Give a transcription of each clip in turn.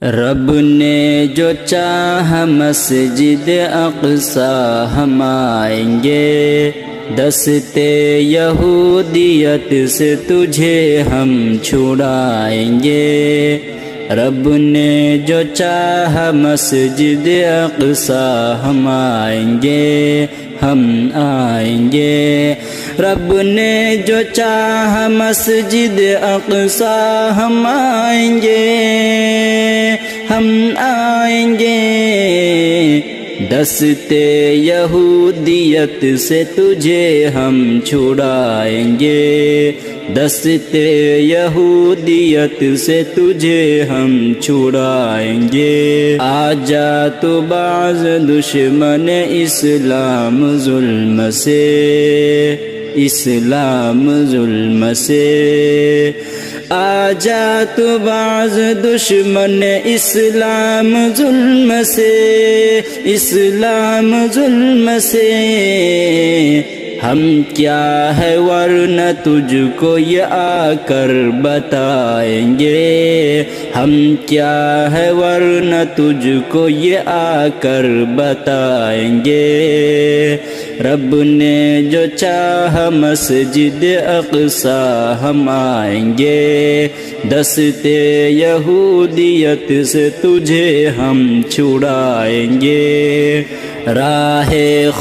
رب نے جو چاہا مسجد اقصی ہم آئیں گے، دستے یہودیت سے تجھے ہم چھڑائیں گے۔ رب نے جو چاہا مسجد اقصی ہم آئیں گے، ہم آئیں گے۔ رب نے جو چاہا مسجد اقصی ہم آئیں گے، ہم آئیں گے۔ دستے یہودیت سے تجھے ہم چھڑائیں گے، دستے یہودیت سے تجھے ہم چھڑائیں گے۔ آجا تو باز دشمن اسلام ظلم سے، اسلام ظلم سے۔ آجا تو باز دشمن اسلام ظلم سے، اسلام ظلم سے۔ ہم کیا ہے ورنہ تجھ کو یہ آ کر بتائیں گے، ہم کیا ہے ورنہ تجھ کو یہ آ کر بتائیں گے۔ رب نے جو چاہا مسجد اقصی ہم آئیں گے، دستے یہودیت سے تجھے ہم چھڑائیں گے۔ راہ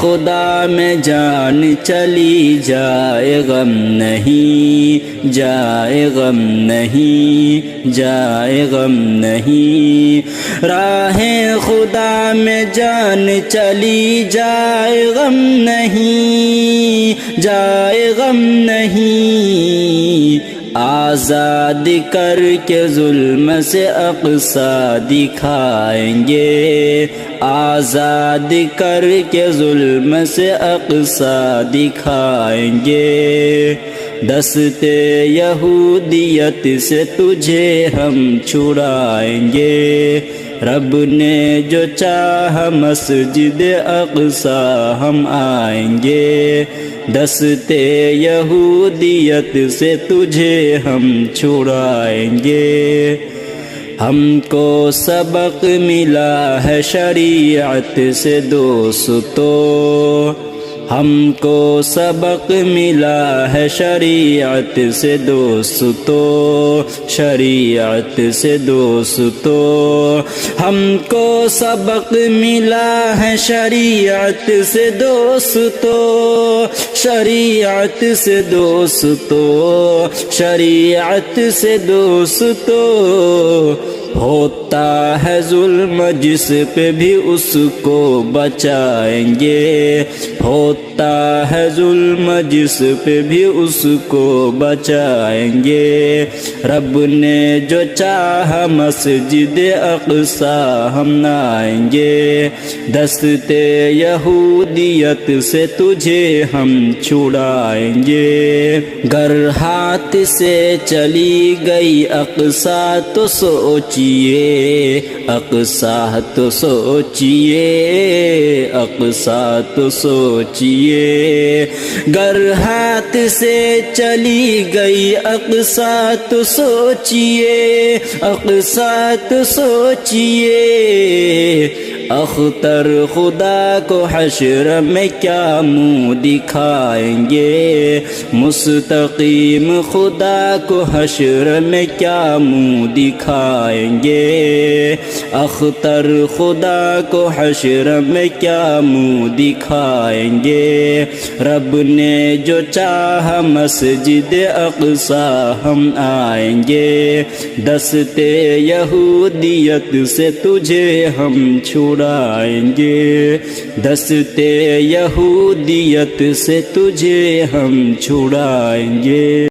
خدا میں جان چلی جائے غم نہیں، جائے غم نہیں، جائے غم نہیں۔ راہ خدا میں جان چلی جائے غم نہیں، جائے غم نہیں۔ آزاد کر کے ظلم سے اقصی دکھائیں گے، آزاد کر کے ظلم سے اقصی دکھائیں گے۔ دستے یہودیت سے تجھے ہم چھڑائیں گے۔ رب نے جو چاہا مسجد اقصی ہم آئیں گے، دستے یہودیت سے تجھے ہم چھڑائیں گے۔ ہم کو سبق ملا ہے شریعت سے دوستو، ہم کو سبق ملا ہے شریعت سے دوستو، شریعت سے دوستو۔ ہم کو سبق ملا ہے شریعت سے دوستو، شریعت سے دوستو، شریعت سے دوستو۔ ہوتا ہے ظلم جس پہ بھی اس کو بچائیں گے، ہوتا ہے ظلم جس پہ بھی اس کو بچائیں گے۔ رب نے جو چاہا مسجد اقصی ہم آئیں گے، دستے یہودیت سے تجھے ہم چھڑائیں گے۔ گر ہاتھ سے چلی گئی اقصی تو سوچیے، اقصی تو سوچیے، اقصی تو سوچیے۔ گر ہاتھ سے چلی گئی اقصی تو سوچیے، اقصی تو سوچیے۔ اختر خدا کو حشر میں کیا منہ دکھائیں گے، مستقیم خدا کو حشر میں کیا منہ دکھائیں گے۔ اختر خدا کو حشر میں کیا منہ دکھائیں گے۔ رب نے جو چاہا مسجد اقصی ہم آئیں گے، دستے یہودیت سے تجھے ہم چھڑائیں گے، دستے یہودیت سے تجھے ہم چھڑائیں گے۔